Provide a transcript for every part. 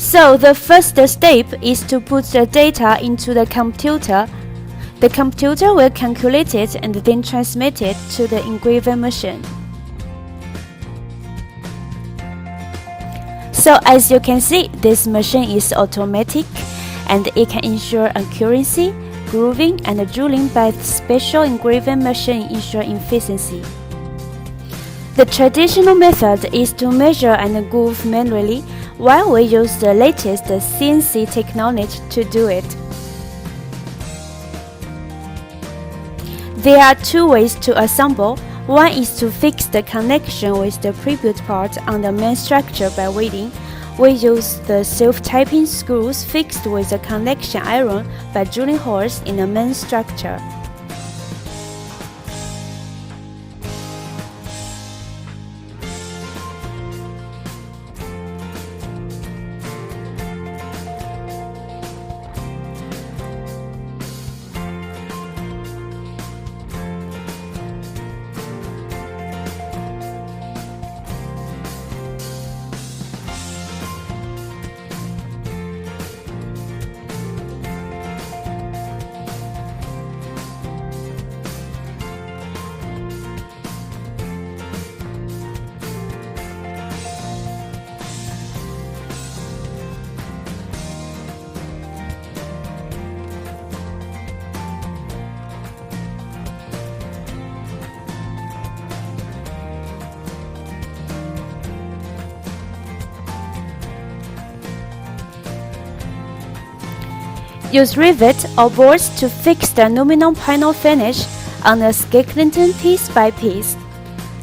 So the first step is to put the data into the computer. The computer will calculate it and then transmit it to the engraving machine. So as you can see, this machine is automatic and it can ensure accuracy, grooving and drilling, but special engraving machine ensure efficiency. The traditional method is to measure and groove manually, while we use the latest CNC technology to do it. There are two ways to assemble. One is to fix the connection with the pivot part on the main structure by welding. We use the self-tapping screws fixed with a connection iron by drilling holes in the main structure. Use rivet or bolts to fix the aluminum panel finish on a skeleton piece by piece.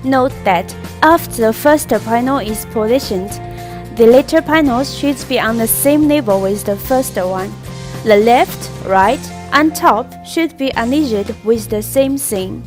Note that after the first panel is positioned, the later panels should be on the same level with the first one. The left, right, and top should be aligned with the same thing.